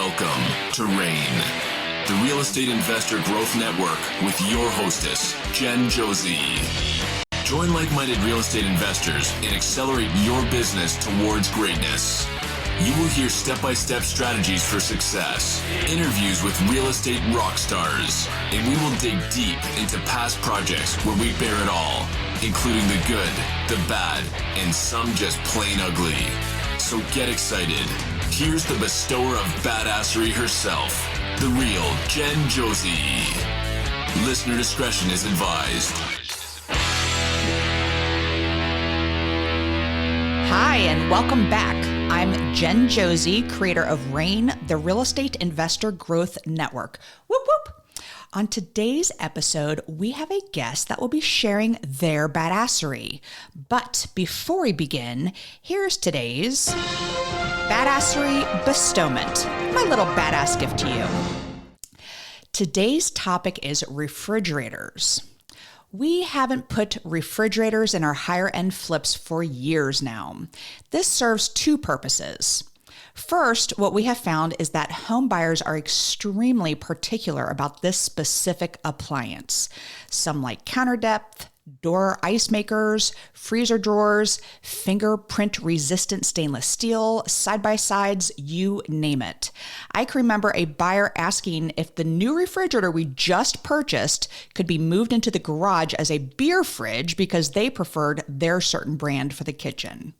Welcome to RAIN, the Real Estate Investor Growth Network with your hostess, Jen Josie. Join like-minded real estate investors and accelerate your business towards greatness. You will hear step-by-step strategies for success, interviews with real estate rock stars, and we will dig deep into past projects where we bear it all, including the good, the bad, and some just plain ugly. So get excited. Here's the bestower of badassery herself, the real Jen Josie. Listener discretion is advised. Hi, and welcome back. I'm Jen Josie, creator of RAIN, the Real Estate Investor Growth Network. Whoop, whoop. On today's episode, we have a guest that will be sharing their badassery. But before we begin, here's today's badassery bestowment, my little badass gift to you. Today's topic is refrigerators. We haven't put refrigerators in our higher end flips for years now. This serves two purposes. First, what we have found is that home buyers are extremely particular about this specific appliance. Some like counter depth, door ice makers, freezer drawers, fingerprint resistant stainless steel, side-by-sides, you name it. I can remember a buyer asking if the new refrigerator we just purchased could be moved into the garage as a beer fridge because they preferred their certain brand for the kitchen.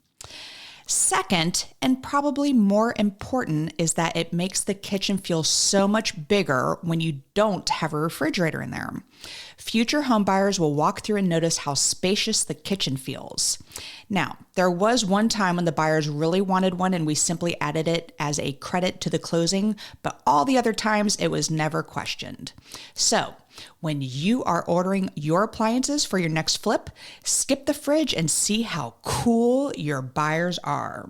Second, and probably more important, is that it makes the kitchen feel so much bigger when you don't have a refrigerator in there. Future homebuyers will walk through and notice how spacious the kitchen feels. Now, there was one time when the buyers really wanted one and we simply added it as a credit to the closing, but all the other times it was never questioned. So, when you are ordering your appliances for your next flip, skip the fridge and see how cool your buyers are.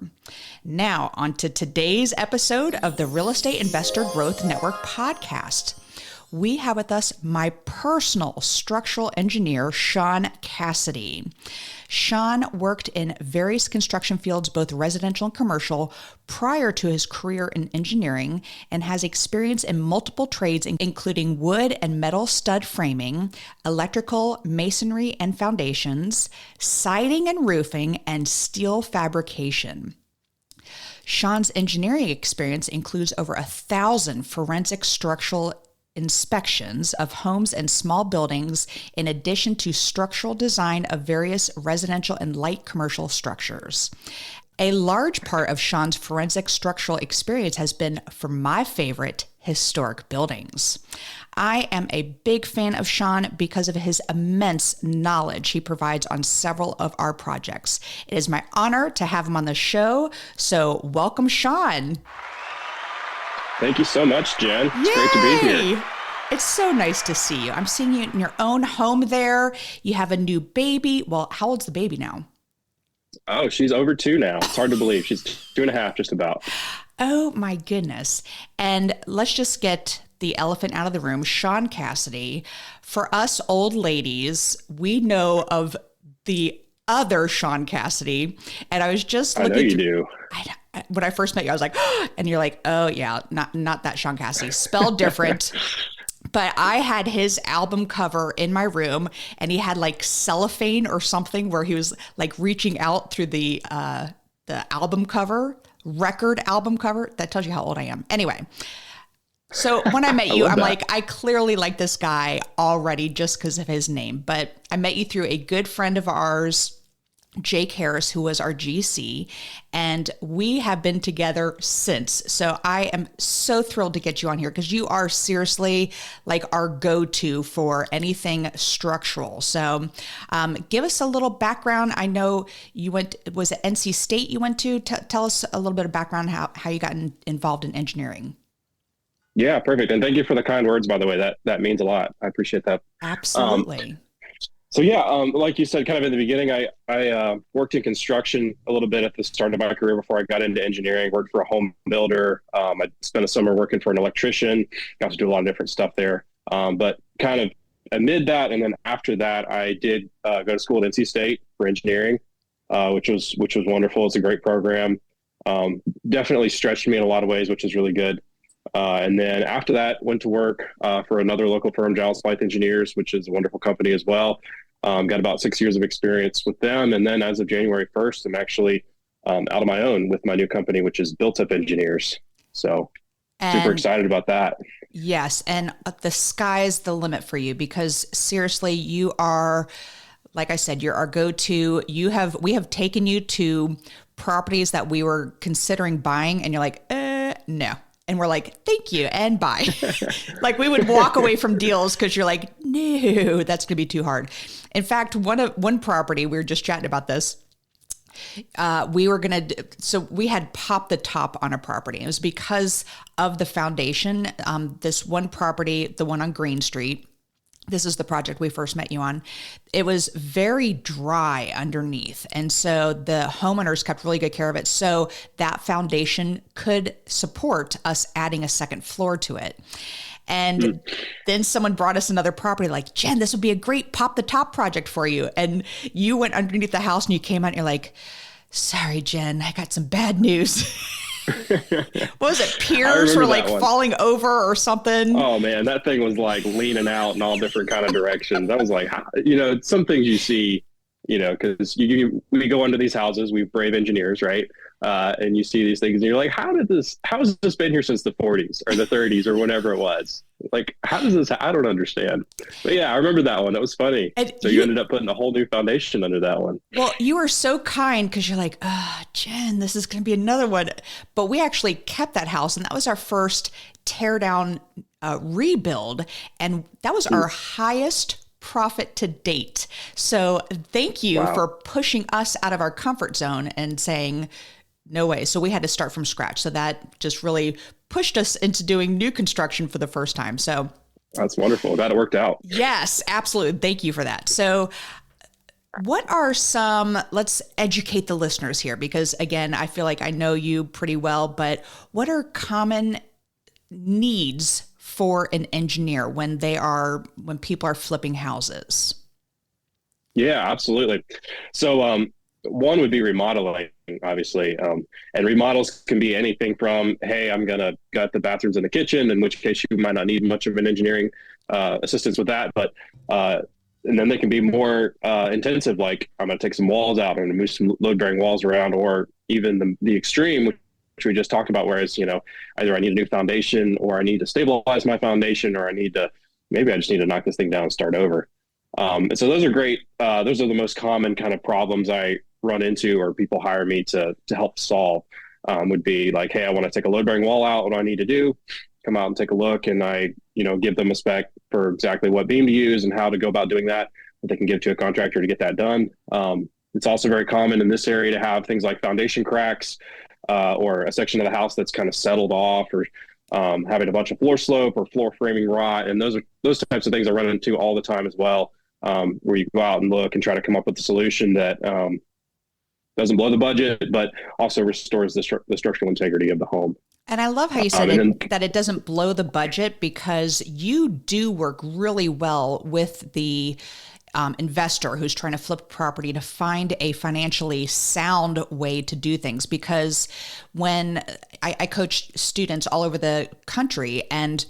Now, on to today's episode of the Real Estate Investor Growth Network podcast. We have with us my personal structural engineer, Sean Casady. Sean worked in various construction fields, both residential and commercial, prior to his career in engineering, and has experience in multiple trades, including wood and metal stud framing, electrical, masonry and foundations, siding and roofing, and steel fabrication. Sean's engineering experience includes over 1,000 forensic structural inspections of homes and small buildings, in addition to structural design of various residential and light commercial structures. A large part of Sean's forensic structural experience has been for my favorite, historic buildings. I am a big fan of Sean because of his immense knowledge he provides on several of our projects. It is my honor to have him on the show, so welcome, Sean. Thank you so much, Jen. It's great to be here. It's so nice to see you. I'm seeing you in your own home there. You have a new baby. Well, how old's the baby now? Oh, she's over 2 now. It's hard to believe. She's 2.5 just about. Oh my goodness. And let's just get the elephant out of the room. Sean Casady. For us old ladies, we know of the other Sean Casady. And I was just looking. I know you do. When I first met you, I was like, oh, and you're like, oh yeah, not that Sean Casady, spelled different. But I had his album cover in my room, and he had like cellophane or something where he was like reaching out through the album cover, record album cover. That tells you how old I am. Anyway, so when I met you, I'm like, I clearly like this guy already just because of his name. But I met you through a good friend of ours, Jake Harris, who was our GC, and we have been together since. So I am so thrilled to get you on here because you are seriously like our go-to for anything structural. So give us a little background. I know you was it NC State you went to? Tell us a little bit of background, how you got involved in engineering. Yeah, perfect. And thank you for the kind words, by the way. That means a lot. I appreciate that. Absolutely. So yeah, like you said, kind of in the beginning, I worked in construction a little bit at the start of my career before I got into engineering. Worked for a home builder. I spent a summer working for an electrician. Got to do a lot of different stuff there. But kind of amid that, and then after that, I did go to school at NC State for engineering, which was wonderful. It's a great program. Definitely stretched me in a lot of ways, which is really good. And then after that, went to work for another local firm, Giles Blythe Engineers, which is a wonderful company as well. Got about 6 years of experience with them. And then as of January 1st, I'm actually out on my own with my new company, which is Built Up Engineers. So super excited about that. Yes. And the sky's the limit for you, because seriously, you are, like I said, you're our go-to. We have taken you to properties that we were considering buying, and you're like, no. And we're like, thank you, and bye. Like, we would walk away from deals because you're like, no, that's going to be too hard. In fact, one property, we were just chatting about this. So we had popped the top on a property. It was because of the foundation. This one property, the one on Green Street, this is the project we first met you on. It was very dry underneath. And so the homeowners kept really good care of it. So that foundation could support us adding a second floor to it. And then someone brought us another property like, Jen, this would be a great pop the top project for you. And you went underneath the house and you came out and you're like, sorry, Jen, I got some bad news. What was it? Piers were like falling over or something. Oh man, that thing was like leaning out in all different kind of directions. I was like, some things you see, because we go into these houses, we brave engineers, right? And you see these things and you're like, how has this been here since the 40s or the 30s or whatever it was? Like, how does this, I don't understand. But yeah, I remember that one. That was funny. And so you ended up putting a whole new foundation under that one. Well, you were so kind because you're like, Jen, this is going to be another one. But we actually kept that house, and that was our first tear down rebuild. And that was our highest profit to date. So thank you for pushing us out of our comfort zone and saying, no way. So we had to start from scratch. So that just really pushed us into doing new construction for the first time. So that's wonderful. Glad it worked out. Yes, absolutely. Thank you for that. So what are let's educate the listeners here, because again, I feel like I know you pretty well, but what are common needs for an engineer when people are flipping houses? Yeah, absolutely. So, one would be remodeling, obviously. And remodels can be anything from, hey, I'm going to gut the bathrooms in the kitchen, in which case you might not need much of an engineering assistance with that. But and then they can be more intensive, like I'm going to take some walls out, I'm going to move some load-bearing walls around, or even the extreme, which we just talked about, whereas, either I need a new foundation, or I need to stabilize my foundation, or maybe I just need to knock this thing down and start over. And so those are great. Those are the most common kind of problems I run into, or people hire me to help solve, would be like, hey, I want to take a load bearing wall out. What do I need to do? Come out and take a look. And I, give them a spec for exactly what beam to use and how to go about doing that they can give to a contractor to get that done. It's also very common in this area to have things like foundation cracks, or a section of the house that's kind of settled off, or having a bunch of floor slope or floor framing rot. And those types of things I run into all the time as well. Where you go out and look and try to come up with a solution that doesn't blow the budget, but also restores the structural integrity of the home. And I love how you said that it doesn't blow the budget, because you do work really well with the investor who's trying to flip property to find a financially sound way to do things. Because when I coach students all over the country, and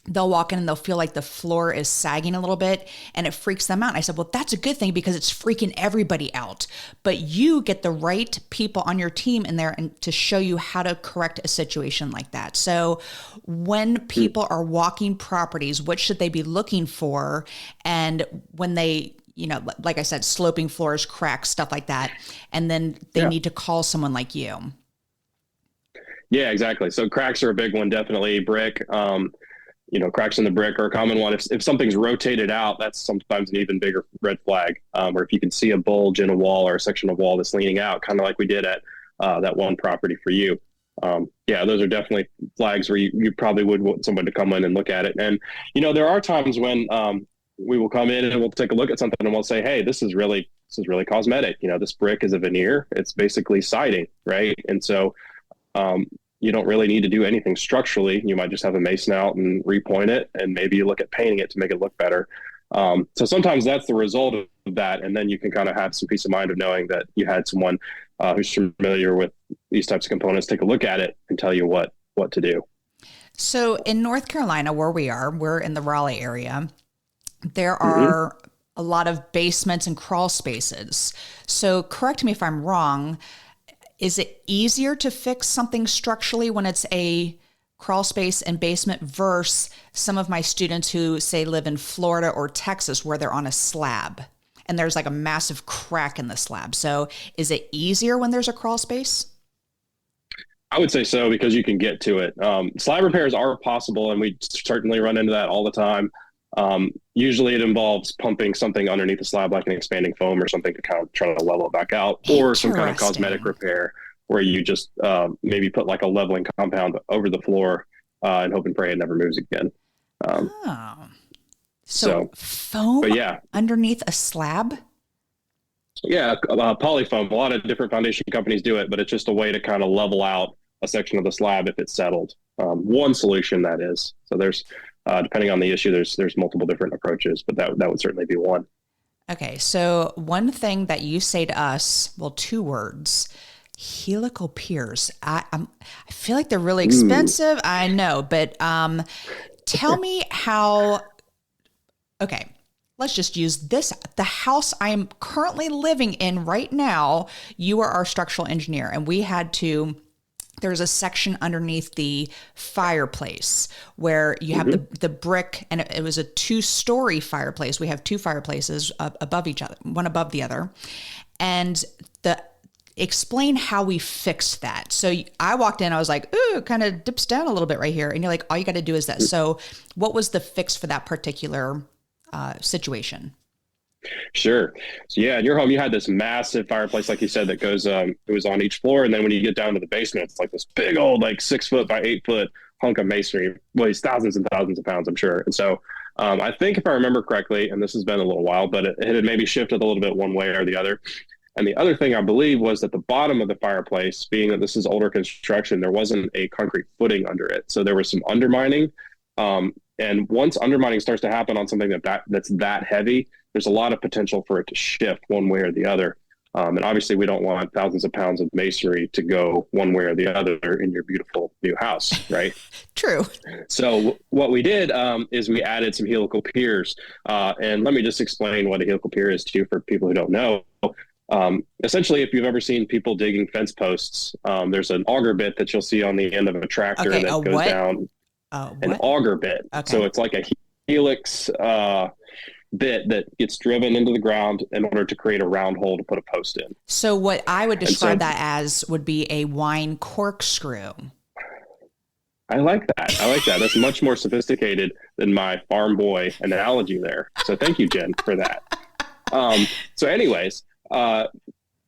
they'll walk in and they'll feel like the floor is sagging a little bit, and it freaks them out. And I said, well, that's a good thing, because it's freaking everybody out. But you get the right people on your team in there and to show you how to correct a situation like that. So when people are walking properties, what should they be looking for? And when they, like I said, sloping floors, cracks, stuff like that, and then they need to call someone like you. Yeah, exactly. So cracks are a big one, definitely. Brick. Cracks in the brick are a common one. If something's rotated out, that's sometimes an even bigger red flag. Or if you can see a bulge in a wall or a section of wall that's leaning out, kind of like we did at that one property for you. Those are definitely flags where you probably would want someone to come in and look at it. And, there are times when we will come in and we'll take a look at something and we'll say, hey, this is really cosmetic. This brick is a veneer. It's basically siding, right? And so you don't really need to do anything structurally. You might just have a mason out and repoint it, and maybe you look at painting it to make it look better. So sometimes that's the result of that. And then you can kind of have some peace of mind of knowing that you had someone who's familiar with these types of components take a look at it and tell you what to do. So in North Carolina, where we're in the Raleigh area, there Mm-hmm. are a lot of basements and crawl spaces. So correct me if I'm wrong. Is it easier to fix something structurally when it's a crawl space and basement versus some of my students who say live in Florida or Texas where they're on a slab and there's like a massive crack in the slab? So is it easier when there's a crawl space? I would say so because you can get to it. Slab repairs are possible, and we certainly run into that all the time. Usually it involves pumping something underneath the slab, like an expanding foam or something to kind of try to level it back out, or some kind of cosmetic repair where you just maybe put like a leveling compound over the floor and hope and pray it never moves again. So foam but yeah, underneath a slab? Yeah, polyfoam. A lot of different foundation companies do it, but it's just a way to kind of level out a section of the slab if it's settled. One solution, that is. So there's, depending on the issue, there's multiple different approaches, but that would certainly be one. Okay, so one thing that you say to us, well, two words, helical piers. I feel like they're really expensive. I know, but tell me how. Okay. Let's just use this. The house I'm currently living in right now, you are our structural engineer, and there's a section underneath the fireplace where you have the brick, and it was a 2-story fireplace. We have 2 fireplaces above each other, one above the other. And explain how we fixed that. So I walked in, I was like, ooh, it kind of dips down a little bit right here. And you're like, all you got to do is that. So what was the fix for that particular situation? Sure. So yeah, in your home, you had this massive fireplace, like you said, that goes, it was on each floor. And then when you get down to the basement, it's like this big old, like 6 foot by 8 foot hunk of masonry, weighs thousands and thousands of pounds, I'm sure. And so I think if I remember correctly, and this has been a little while, but it had maybe shifted a little bit one way or the other. And the other thing I believe was that the bottom of the fireplace, being that this is older construction, there wasn't a concrete footing under it. So there was some undermining. And once undermining starts to happen on something that's that heavy, there's a lot of potential for it to shift one way or the other. And obviously we don't want thousands of pounds of masonry to go one way or the other in your beautiful new house, right? True. So what we did is we added some helical piers. And let me just explain what a helical pier is too for people who don't know. Essentially, if you've ever seen people digging fence posts, there's an auger bit that you'll see on the end of a tractor that goes what? down. An auger bit. Okay. So it's like a helix bit that gets driven into the ground in order to create a round hole to put a post in. So what I would describe that as would be a wine corkscrew. I like that. That's much more sophisticated than my farm boy analogy there. So thank you, Jen, for that. So anyways, our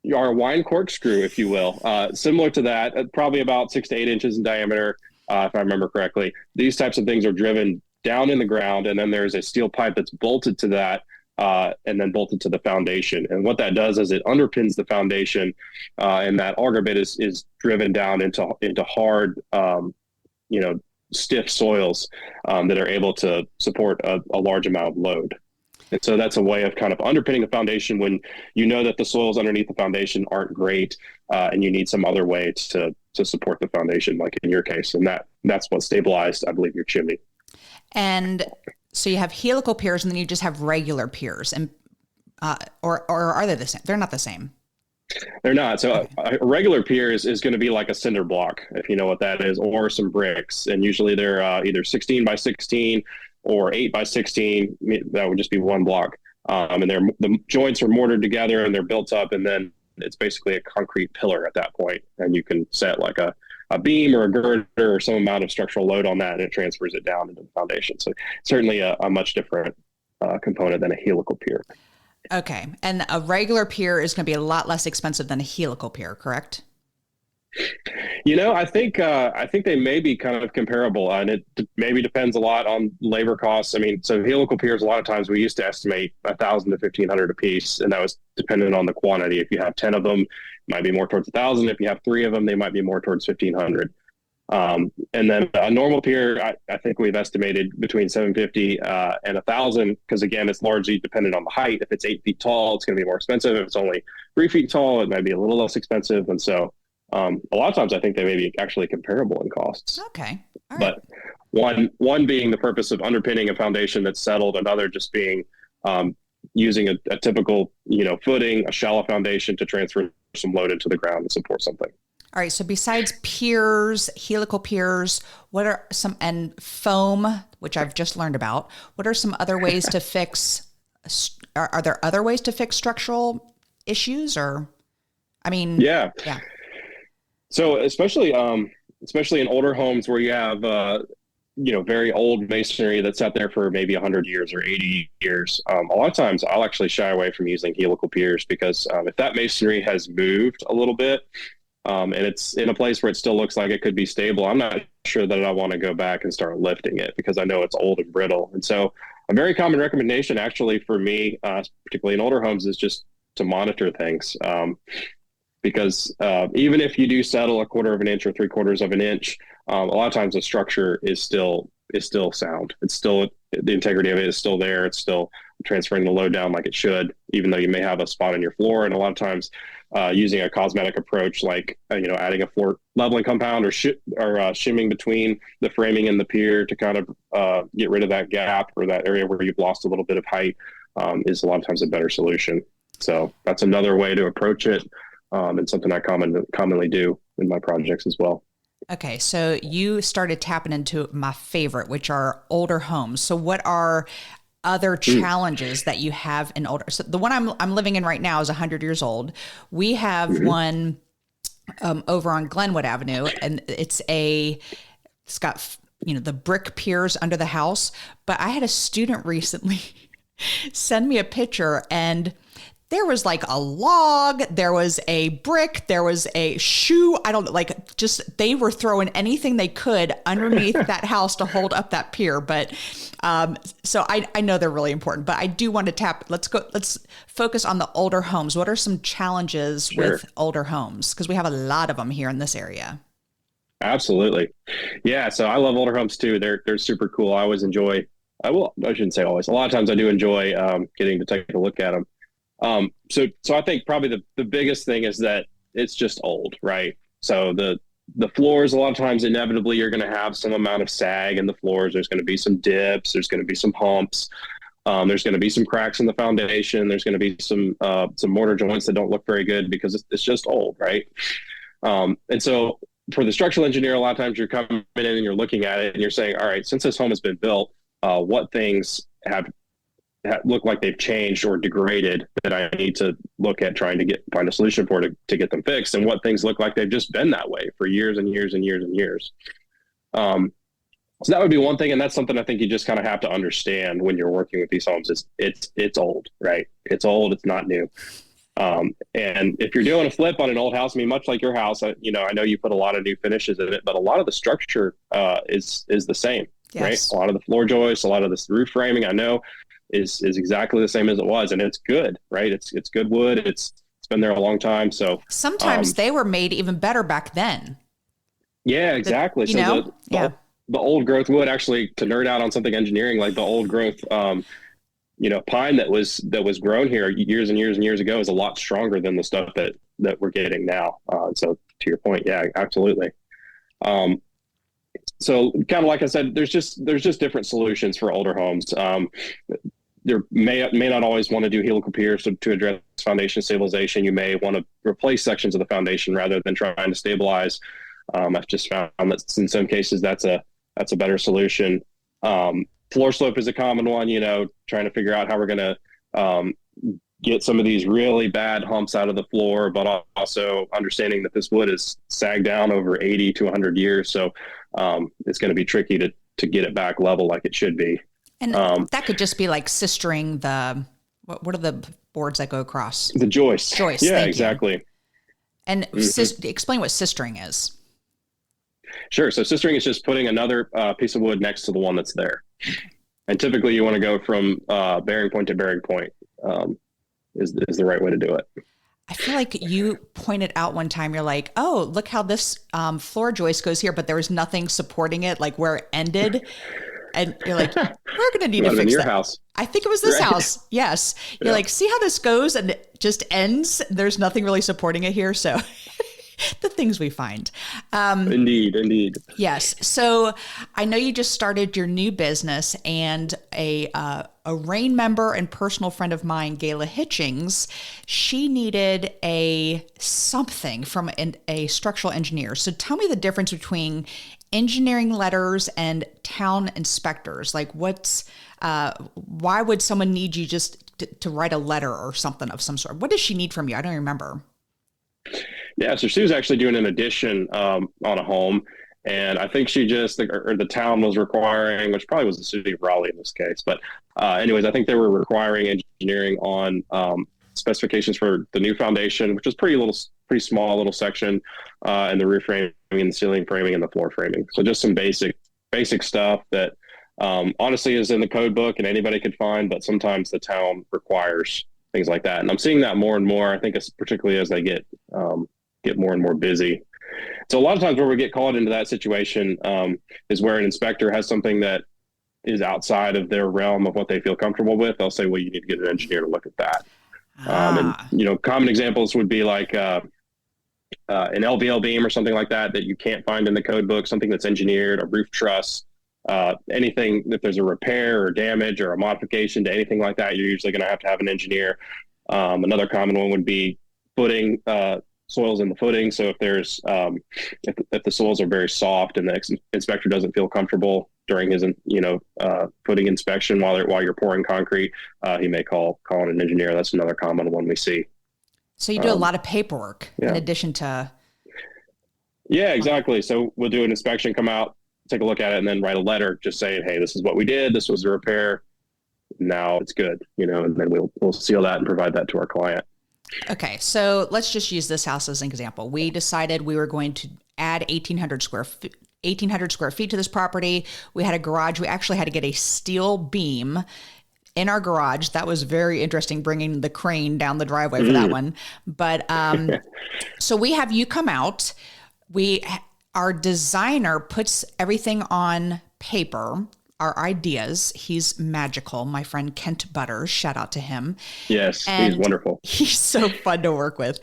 wine corkscrew, if you will, similar to that, probably about 6 to 8 inches in diameter. If I remember correctly, these types of things are driven down in the ground, and then there's a steel pipe that's bolted to that, and then bolted to the foundation. And what that does is it underpins the foundation, and that auger bit is driven down into hard, stiff soils that are able to support a large amount of load. And so that's a way of kind of underpinning the foundation when you know that the soils underneath the foundation aren't great, and you need some other way to support the foundation, like in your case. And that's what stabilized, I believe, your chimney. And so you have helical piers, and then you just have regular piers, and or are they the same? They're not the same. They're not. So a regular pier is going to be like a cinder block, if you know what that is, or some bricks. And usually they're either 16 by 16 or 8 by 16. That would just be one block. And the joints are mortared together and they're built up, and then it's basically a concrete pillar at that point. And you can set like a beam or a girder or some amount of structural load on that, and it transfers it down into the foundation. So certainly a much different component than a helical pier. Okay. And a regular pier is going to be a lot less expensive than a helical pier, correct? I think they may be kind of comparable, and it maybe depends a lot on labor costs. I mean, so helical piers, a lot of times we used to estimate 1,000 to 1,500 a piece, and that was dependent on the quantity. If you have 10 of them, it might be more towards 1,000. If you have 3 of them, they might be more towards 1,500. And then a normal pier, I think we've estimated between 750 and 1,000, because again, it's largely dependent on the height. If it's 8 feet tall, it's going to be more expensive. If it's only 3 feet tall, it might be a little less expensive. And so a lot of times I think they may be actually comparable in costs. Okay. All right. One being the purpose of underpinning a foundation that's settled, another just being using a typical, footing, a shallow foundation to transfer some load into the ground and support something. All right. So besides piers, helical piers, what are some, and foam, which I've just learned about, what are some other ways to fix, are there other ways to fix structural issues or, Yeah. So especially in older homes where you have, very old masonry that's sat there for maybe 100 years or 80 years. A lot of times I'll actually shy away from using helical piers because if that masonry has moved a little bit and it's in a place where it still looks like it could be stable, I'm not sure that I want to go back and start lifting it because I know it's old and brittle. And so a very common recommendation actually for me, particularly in older homes, is just to monitor things. Because even if you do settle 1/4 of an inch or 3/4 of an inch, a lot of times the structure is still sound. It's still, the integrity of it is still there. It's still transferring the load down like it should, even though you may have a spot in your floor. And a lot of times using a cosmetic approach, like, adding a floor leveling compound or shimming between the framing and the pier to kind of get rid of that gap or that area where you've lost a little bit of height is a lot of times a better solution. So that's another way to approach it. And something I commonly do in my projects as well. Okay, so you started tapping into my favorite, which are older homes. So what are other challenges that you have in older? So the one I'm living in right now is 100 years old. We have one over on Glenwood Avenue, and it's got the brick piers under the house. But I had a student recently send me a picture, and there was like a log, there was a brick, there was a shoe. They were throwing anything they could underneath that house to hold up that pier. But so I know they're really important, but I do want to let's focus on the older homes. What are some challenges with older homes? Because we have a lot of them here in this area. Absolutely. Yeah. So I love older homes too. They're super cool. I always enjoy, I shouldn't say always. A lot of times I do enjoy getting to take a look at them. So I think probably the biggest thing is that it's just old, right? So the floors, a lot of times, inevitably, you're going to have some amount of sag in the floors. There's going to be some dips. There's going to be some humps. There's going to be some cracks in the foundation. There's going to be some mortar joints that don't look very good because it's just old, right? And so for the structural engineer, a lot of times you're coming in and you're looking at it and you're saying, all right, since this home has been built, what things have look like they've changed or degraded that I need to look at trying to find a solution for to get them fixed, and what things look like they've just been that way for years and years and years and years. So that would be one thing. And that's something I think you just kind of have to understand when you're working with these homes is it's old, right? It's old. It's not new. And if you're doing a flip on an old house, much like your house, I know you put a lot of new finishes in it, but a lot of the structure is the same, right? A lot of the floor joists, a lot of this roof framing, I know is exactly the same as it was, and it's good, right? It's good wood. It's been there a long time. So sometimes they were made even better back then. Yeah, exactly. The old growth wood, actually, to nerd out on something engineering, like the old growth, pine that was grown here years and years and years ago is a lot stronger than the stuff that we're getting now. So to your point, yeah, absolutely. So kind of like I said, there's just different solutions for older homes. There may not always want to do helical piers to address foundation stabilization. You may want to replace sections of the foundation rather than trying to stabilize. I've just found that in some cases that's a better solution. Floor slope is a common one, trying to figure out how we're going to get some of these really bad humps out of the floor, but also understanding that this wood is sagged down over 80 to 100 years. So it's going to be tricky to get it back level like it should be. And that could just be like sistering what are the boards that go across? The joists. Yeah, exactly. You. And explain what sistering is. Sure. So sistering is just putting another piece of wood next to the one that's there. And typically you want to go from bearing point to bearing point is the right way to do it. I feel like you pointed out one time, you're like, oh, look how this floor joist goes here, but there was nothing supporting it, like where it ended. And you're like, we're going to need to fix that. House. I think it was this house. Yes. You're like, see how this goes and it just ends. There's nothing really supporting it here. So The things we find. Indeed. Yes. So I know you just started your new business, and a Rain member and personal friend of mine, Kayla Hitchings, she needed something from a structural engineer. So tell me the difference between engineering letters and town inspectors. Like why would someone need you just to write a letter or something of some sort? What does she need from you? I don't remember. Yeah, so she was actually doing an addition on a home, and I think the town was requiring, which probably was the city of Raleigh in this case, but anyways, I think they were requiring engineering on specifications for the new foundation, which was pretty small little section, and the roof framing and the ceiling framing and the floor framing. So just some basic stuff that honestly is in the code book and anybody could find, but sometimes the town requires things like that. And I'm seeing that more and more. I think it's particularly as they get more and more busy. So a lot of times where we get called into that situation is where an inspector has something that is outside of their realm of what they feel comfortable with. They'll say, well, you need to get an engineer to look at that. And, common examples would be like an LVL beam or something like that you can't find in the code book, something that's engineered, a roof truss, anything that there's a repair or damage or a modification to anything like that, you're usually going to have an engineer. Another common one would be footing, soils in the footing. So if there's if the soils are very soft and the inspector doesn't feel comfortable during his footing inspection while you're pouring concrete, he may call on an engineer. That's another common one we see. So you do a lot of paperwork in addition to. Yeah, exactly. So we'll do an inspection, come out, take a look at it, and then write a letter just saying, hey, this is what we did. This was the repair. Now it's good, and then we'll seal that and provide that to our client. Okay. So let's just use this house as an example. We decided we were going to add 1,800 square feet to this property. We had a garage. We actually had to get a steel beam in our garage. That was very interesting, bringing the crane down the driveway for that one. But so we have you come out. Our designer puts everything on paper, our ideas. He's magical. My friend Kent Butters, shout out to him. Yes, he's wonderful. He's so fun to work with.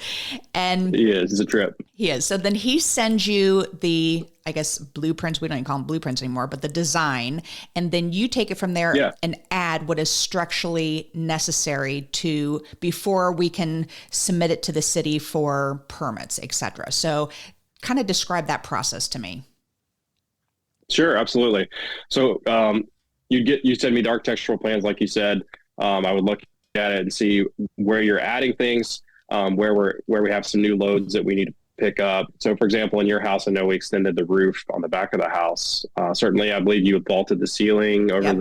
And he is. It's a trip. He is. So then he sends you the, I guess, blueprints. We don't even call them blueprints anymore, but the design. And then you take it from there and add what is structurally necessary before we can submit it to the city for permits, et cetera. So kind of describe that process to me. Sure, absolutely. So you send me the architectural plans, like you said. I would look at it and see where you're adding things, where we have some new loads that we need to pick up. So, for example, in your house, I know we extended the roof on the back of the house. Certainly, I believe you vaulted the ceiling over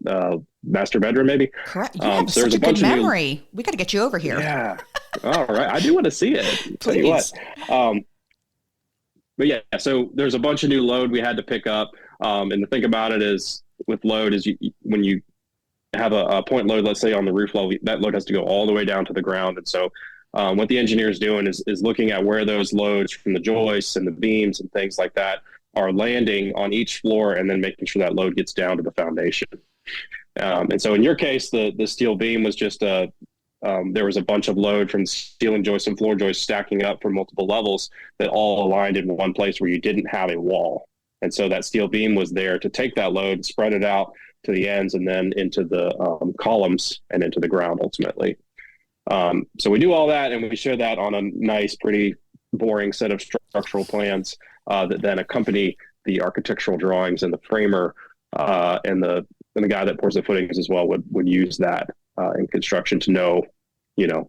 the master bedroom, maybe. Correct. You have such a good memory. We got to get you over here. Yeah. All right. I do want to see it. Tell you what. But yeah, so there's a bunch of new load we had to pick up. And the thing about it is with load is when you have a point load, let's say on the roof level, that load has to go all the way down to the ground. And so what the engineer is doing is looking at where those loads from the joists and the beams and things like that are landing on each floor and then making sure that load gets down to the foundation. And so in your case, the steel beam was just there was a bunch of load from ceiling joists and floor joists stacking up from multiple levels that all aligned in one place where you didn't have a wall. And so that steel beam was there to take that load, spread it out to the ends and then into the columns and into the ground ultimately. So we do all that and we show that on a nice, pretty boring set of structural plans that then accompany the architectural drawings, and the framer and the guy that pours the footings as well would use that in construction to know,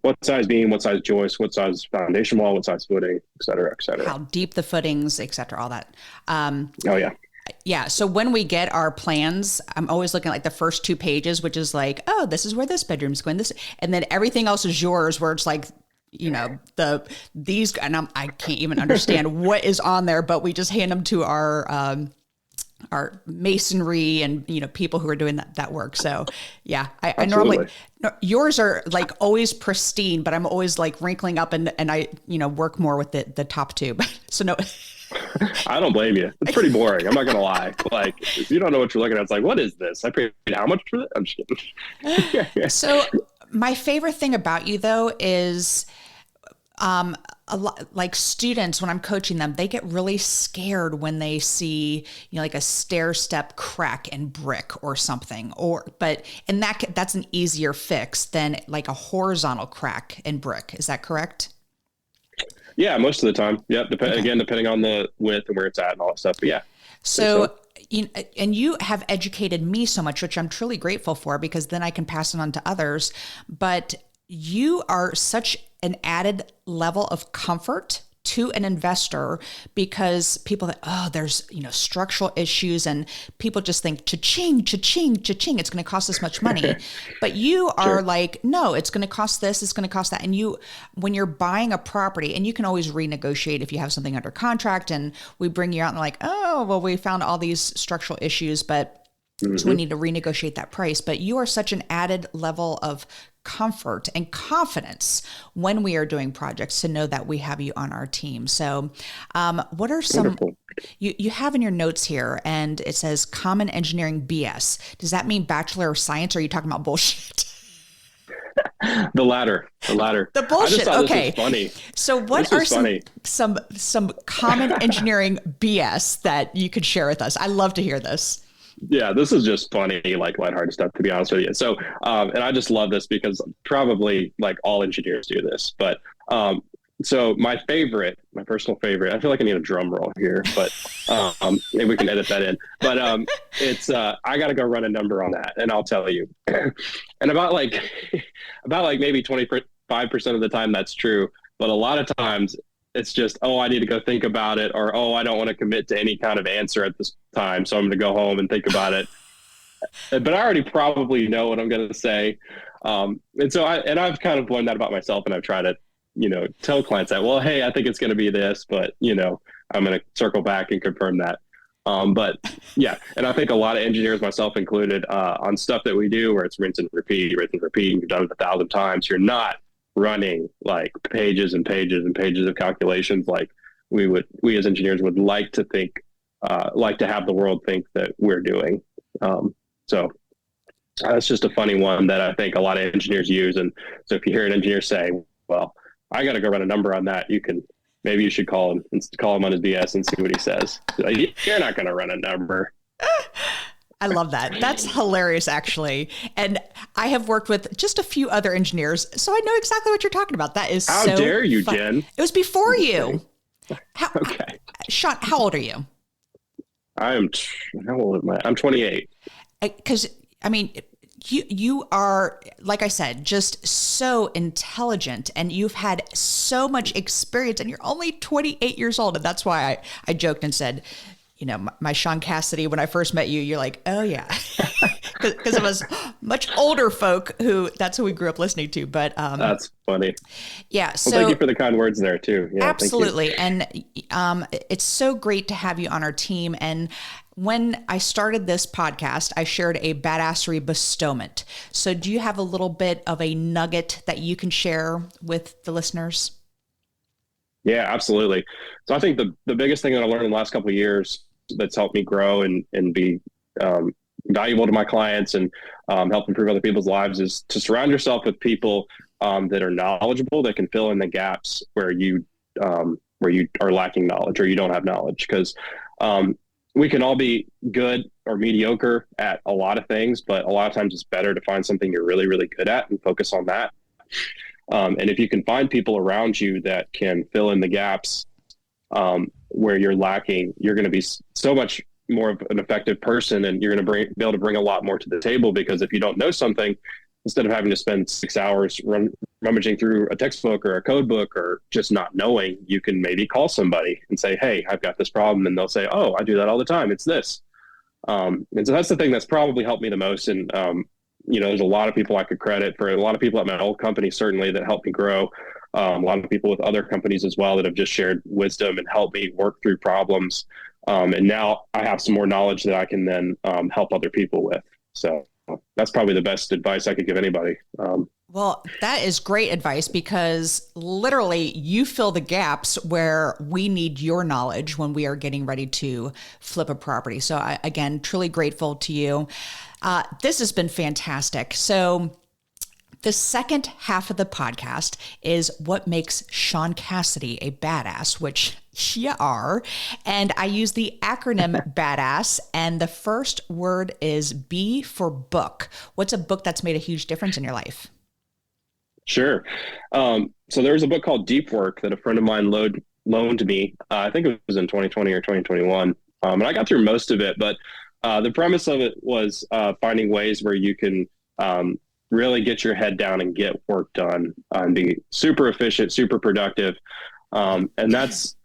what size beam, what size joist, what size foundation wall, what size footing, et cetera, et cetera. How deep the footings, et cetera, all that. Oh, yeah. Yeah. So when we get our plans, I'm always looking at like the first 2 pages, which is like, oh, this is where this bedroom's going, and then everything else is yours, where it's like, these, and I can't even understand what is on there, but we just hand them to our masonry and, people who are doing that work. So yeah, I normally, yours are like always pristine, but I'm always like wrinkling up and I, work more with the top two. So no, I don't blame you. It's pretty boring. I'm not going to lie. Like, if you don't know what you're looking at, it's like, what is this? I paid how much for that? I'm just kidding. So my favorite thing about you though is, a lot like students, when I'm coaching them, they get really scared when they see, like a stair step crack in brick or something, and that's an easier fix than like a horizontal crack in brick. Is that correct? Yeah, most of the time. Yep. Again, depending on the width and where it's at and all that stuff. But yeah. So, and you have educated me so much, which I'm truly grateful for, because then I can pass it on to others. But you are such an added level of comfort to an investor, because people that, there's, structural issues, and people just think cha-ching, cha-ching, cha-ching, it's going to cost this much money. But you are like, no, it's going to cost this, it's going to cost that. And when you're buying a property, and you can always renegotiate if you have something under contract, and we bring you out and like, oh, well, we found all these structural issues, but so we need to renegotiate that price. But you are such an added level of comfort and confidence when we are doing projects to know that we have you on our team. So what are some, you have in your notes here, and it says common engineering BS. Does that mean Bachelor of Science, or are you talking about bullshit? The latter. The bullshit. Okay. This was funny. So what are some common engineering BS that you could share with us? I love to hear this. Yeah, this is just funny, like lighthearted stuff, to be honest with you. So, and I just love this because probably like all engineers do this, but, so my personal favorite, I feel like I need a drum roll here, but, maybe we can edit that in, but, it's, I got to go run a number on that, and I'll tell you. And about maybe 25% of the time that's true, but a lot of times it's just, I need to go think about it, or, I don't want to commit to any kind of answer at this time, so I'm going to go home and think about it. But I already probably know what I'm going to say. And so I've kind of learned that about myself, and I've tried to, tell clients that, well, hey, I think it's going to be this, but, I'm going to circle back and confirm that. But yeah, and I think a lot of engineers, myself included, on stuff that we do where it's rinse and repeat, you've done it 1,000 times, you're not running like pages and pages and pages of calculations like we as engineers would like to think, like to have the world think that we're doing. So that's just a funny one that I think a lot of engineers use. And so if you hear an engineer say, well, I got to go run a number on that, maybe you should call him on his BS and see what he says. Like, you're not going to run a number. I love that. That's hilarious, actually. And I have worked with just a few other engineers, so I know exactly what you're talking about. That is How dare you, Jen? It was before you. Okay. Sean, how old are you? How old am I? I'm 28. Because, you are, like I said, just so intelligent, and you've had so much experience, and you're only 28 years old. And that's why I joked and said, my Sean Casady, when I first met you, you're like, oh yeah, because it was much older folk that's who we grew up listening to. But that's funny. Yeah. So thank you for the kind words there too. Yeah, absolutely. And it's so great to have you on our team. And when I started this podcast, I shared a badassery bestowment. So do you have a little bit of a nugget that you can share with the listeners? Yeah, absolutely. So I think the biggest thing that I learned in the last couple of years that's helped me grow and be valuable to my clients and help improve other people's lives is to surround yourself with people that are knowledgeable, that can fill in the gaps where you are lacking knowledge or you don't have knowledge. Because we can all be good or mediocre at a lot of things, but a lot of times it's better to find something you're really, really good at and focus on that. And if you can find people around you that can fill in the gaps where you're lacking, you're going to be so much more of an effective person, and you're going to be able to bring a lot more to the table. Because if you don't know something, instead of having to spend 6 hours rummaging through a textbook or a code book or just not knowing, you can maybe call somebody and say, hey, I've got this problem. And they'll say, oh, I do that all the time. It's this. And so that's the thing that's probably helped me the most. And, there's a lot of people I could credit for, a lot of people at my old company, certainly, that helped me grow. A lot of people with other companies as well that have just shared wisdom and helped me work through problems. And now I have some more knowledge that I can then help other people with. So that's probably the best advice I could give anybody. Well, that is great advice, because literally you fill the gaps where we need your knowledge when we are getting ready to flip a property. So again, truly grateful to you. This has been fantastic. So The second half of the podcast is what makes Sean Casady a badass, which you are. And I use the acronym badass. And the first word is B for book. What's a book that's made a huge difference in your life? Sure. So there was a book called Deep Work that a friend of mine loaned me. I think it was in 2020 or 2021. And I got through most of it, but the premise of it was finding ways where you can really get your head down and get work done and be super efficient, super productive. And that's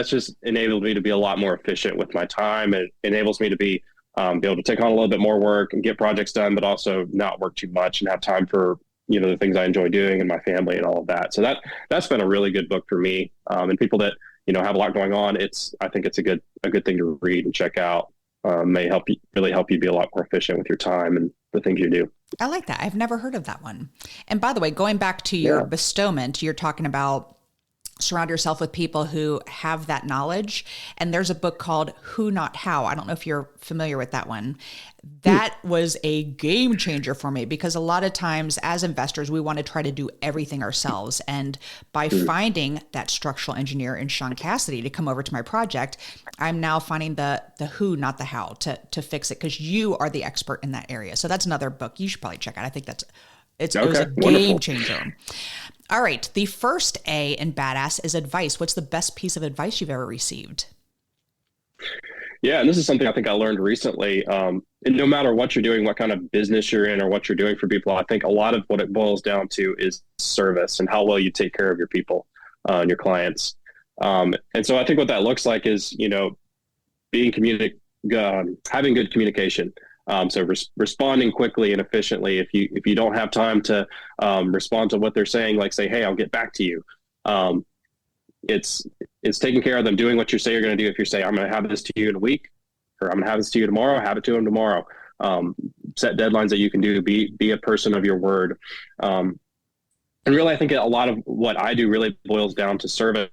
just enabled me to be a lot more efficient with my time. It enables me to be able to take on a little bit more work and get projects done, but also not work too much and have time for, the things I enjoy doing and my family and all of that. So that's been a really good book for me. And people that, have a lot going on, I think it's a good thing to read and check out. May really help you be a lot more efficient with your time and the things you do. I like that. I've never heard of that one. And by the way, going back to your bestowment, you're talking about surround yourself with people who have that knowledge. And there's a book called Who Not How. I don't know if you're familiar with that one. That was a game changer for me because a lot of times as investors, we want to try to do everything ourselves. And by finding that structural engineer in Sean Casady to come over to my project, I'm now finding the who, not the how to fix it because you are the expert in that area. So that's another book you should probably check out. I think it was a game changer. All right. The first A in badass is advice. What's the best piece of advice you've ever received? Yeah. And this is something I think I learned recently. And no matter what you're doing, what kind of business you're in or what you're doing for people, I think a lot of what it boils down to is service and how well you take care of your people and your clients. And so I think what that looks like is, having good communication. So responding quickly and efficiently. If you don't have time to respond to what they're saying, like say, hey, I'll get back to you. It's taking care of them, doing what you say you're going to do. If you say, I'm going to have this to you in a week, or I'm going to have this to you tomorrow, have it to them tomorrow. Set deadlines that you can do. Be a person of your word. And really, I think a lot of what I do really boils down to service,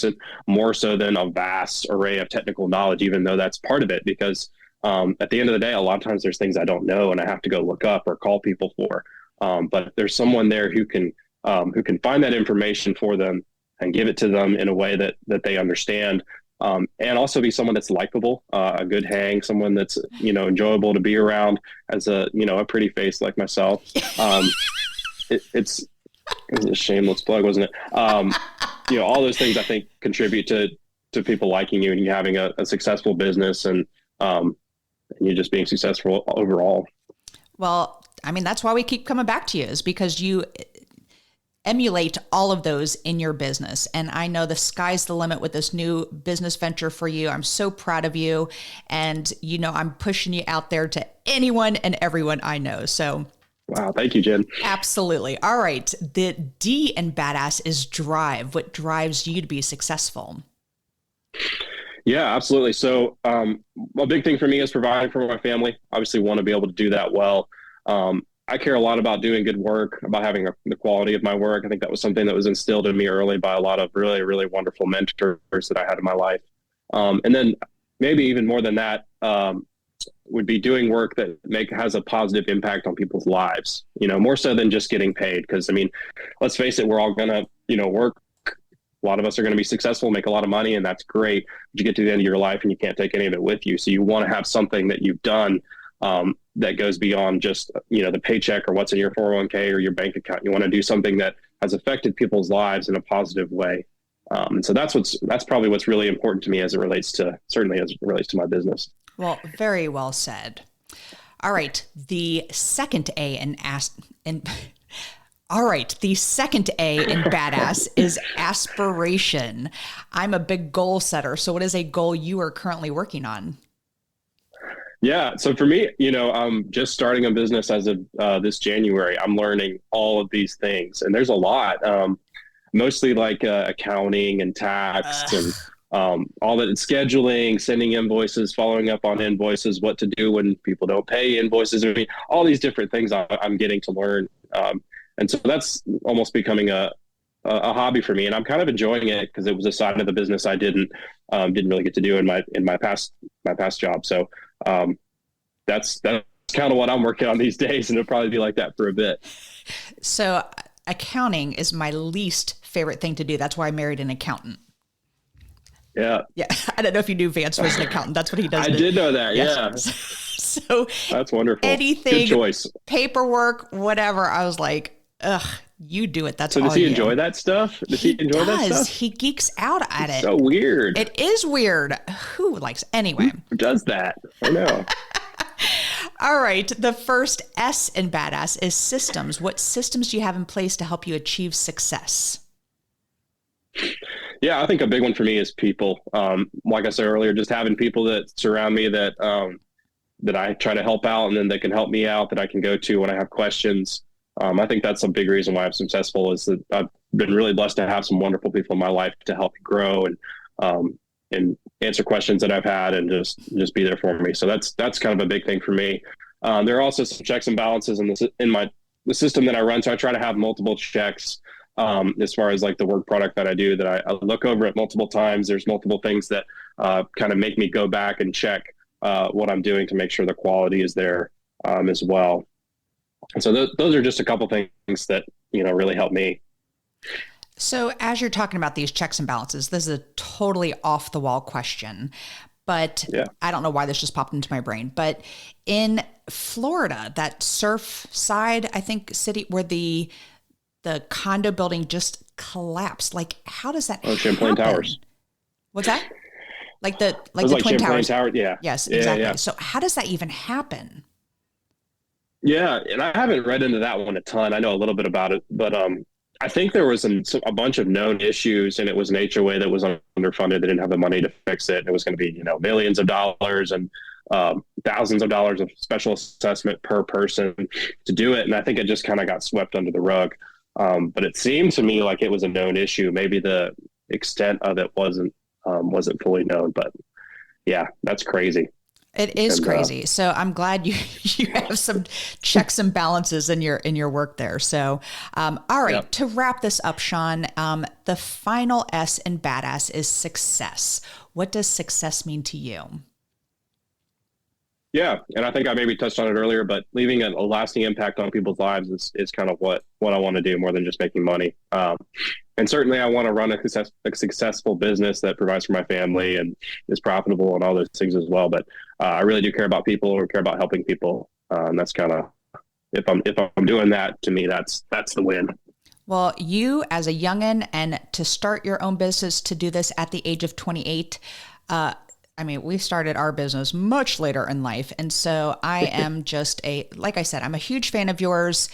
and more so than a vast array of technical knowledge, even though that's part of it, because at the end of the day, a lot of times there's things I don't know and I have to go look up or call people for. But there's someone there who can find that information for them and give it to them in a way that they understand. And also be someone that's likable, a good hang, someone that's, enjoyable to be around as a pretty face like myself. It was a shameless plug, wasn't it? All those things I think contribute to people liking you and you having a successful business and you just being successful overall. Well, I mean, that's why we keep coming back to you is because you emulate all of those in your business. And I know the sky's the limit with this new business venture for you. I'm so proud of you. And, I'm pushing you out there to anyone and everyone I know. So wow. Thank you, Jen. Absolutely. All right. The D in badass is drive. What drives you to be successful? Yeah, absolutely. So a big thing for me is providing for my family. Obviously want to be able to do that well. I care a lot about doing good work, about having the quality of my work. I think that was something that was instilled in me early by a lot of really, really wonderful mentors that I had in my life. And then maybe even more than that would be doing work that has a positive impact on people's lives, more so than just getting paid. Because, let's face it, we're all going to, work. A lot of us are going to be successful, make a lot of money, and that's great. But you get to the end of your life and you can't take any of it with you. So you want to have something that you've done that goes beyond just, the paycheck or what's in your 401k or your bank account. You want to do something that has affected people's lives in a positive way. And so that's probably what's really important to me as it relates to my business. Well, very well said. All right. The second A the second A in badass is aspiration. I'm a big goal setter. So what is a goal you are currently working on? Yeah. So for me, I'm just starting a business as of this January. I'm learning all of these things and there's a lot, mostly like accounting and tax and all that, scheduling, sending invoices, following up on invoices, what to do when people don't pay invoices. All these different things I'm getting to learn. And so that's almost becoming a hobby for me, and I'm kind of enjoying it because it was a side of the business I didn't really get to do in my past job. So that's kind of what I'm working on these days, and it'll probably be like that for a bit. So accounting is my least favorite thing to do. That's why I married an accountant. Yeah. Yeah. I don't know if you knew Vance was an accountant. That's what he does. I did know that. Yes. Yeah. So that's wonderful. Anything, good choice. Paperwork, whatever. I was like, ugh, you do it. That's so all does he you. enjoy that stuff? Does he enjoy that stuff? He geeks out at it. So weird. It is weird. Who likes anyway? Who does that? I know. All right. The first S in badass is systems. What systems do you have in place to help you achieve success? Yeah, I think a big one for me is people. Like I said earlier, just having people that surround me that I try to help out, and then they can help me out, that I can go to when I have questions. I think that's a big reason why I'm successful, is that I've been really blessed to have some wonderful people in my life to help me grow and answer questions that I've had, and just be there for me. So that's kind of a big thing for me. There are also some checks and balances in the system that I run. So I try to have multiple checks as far as like the work product that I do, that I look over it multiple times. There's multiple things that kind of make me go back and check what I'm doing to make sure the quality is there as well. And so those are just a couple things that, really help me. So as you're talking about these checks and balances, this is a totally off the wall question, but yeah. I don't know why this just popped into my brain, but in Florida, that Surfside, I think city where the condo building just collapsed. Like, how does that happen? Champlain Towers. What's that? Like the Twin Champlain Towers. Tower, yeah. Yes, exactly. Yeah. So how does that even happen? Yeah, and I haven't read into that one a ton. I know a little bit about it, but I think there was a bunch of known issues, and it was an HOA that was underfunded. They didn't have the money to fix it. It was going to be, millions of dollars and thousands of dollars of special assessment per person to do it. And I think it just kind of got swept under the rug. But it seemed to me like it was a known issue. Maybe the extent of it wasn't fully known, but yeah, that's crazy. It is crazy. So I'm glad you have some checks and balances in your work there. So, all right, yep. To wrap this up, Sean, the final S in badass is success. What does success mean to you? Yeah. And I think I maybe touched on it earlier, but leaving a lasting impact on people's lives is kind of what I want to do more than just making money. And certainly I want to run a successful business that provides for my family and is profitable and all those things as well. But I really do care about people, or care about helping people. And that's kind of, if I'm doing that, to me, that's the win. Well, you as a youngin', and to start your own business, to do this at the age of 28, we started our business much later in life. And so I am like I said, I'm a huge fan of yours.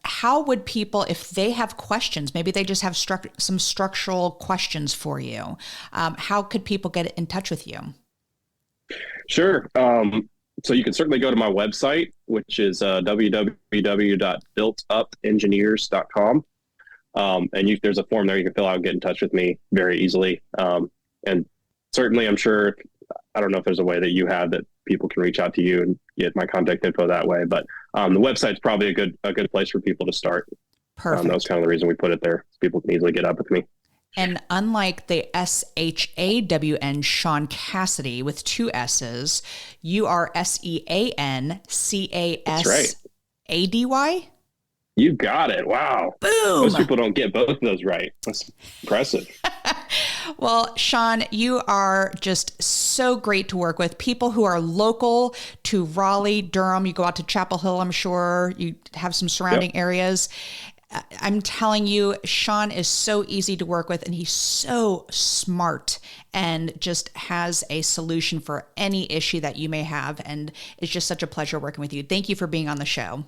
How would people, if they have questions, maybe they just have some structural questions for you, how could people get in touch with you? There's So you can certainly go to my website, which is www.builtupengineers.com. And there's a form there you can fill out and get in touch with me very easily. And certainly, I'm sure, I don't know if there's a way that you have that people can reach out to you and get my contact info that way. But the website's probably a good place for people to start. Perfect. That was kind of the reason we put it there. So people can easily get up with me. And unlike the SHAWN, Sean Casady, with two S's, you are SEANCASADY? That's right. You got it. Wow. Boom. Most people don't get both of those right. That's impressive. Well, Sean, you are just so great to work with. People who are local to Raleigh, Durham, you go out to Chapel Hill, I'm sure you have some surrounding areas. I'm telling you, Sean is so easy to work with, and he's so smart and just has a solution for any issue that you may have. And it's just such a pleasure working with you. Thank you for being on the show.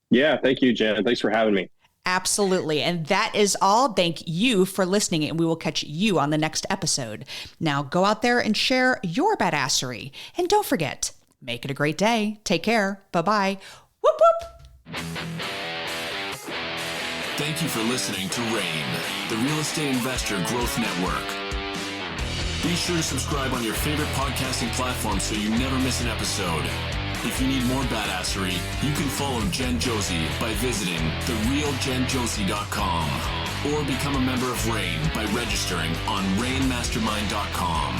Yeah, thank you, Jen. Thanks for having me. Absolutely. And that is all. Thank you for listening, and we will catch you on the next episode. Now go out there and share your badassery. And don't forget, make it a great day. Take care. Bye-bye. Whoop, whoop. Thank you for listening to RAIN, the Real Estate Investor Growth Network. Be sure to subscribe on your favorite podcasting platform so you never miss an episode. If you need more badassery, you can follow Jen Josie by visiting therealjenjosie.com or become a member of RAIN by registering on rainmastermind.com.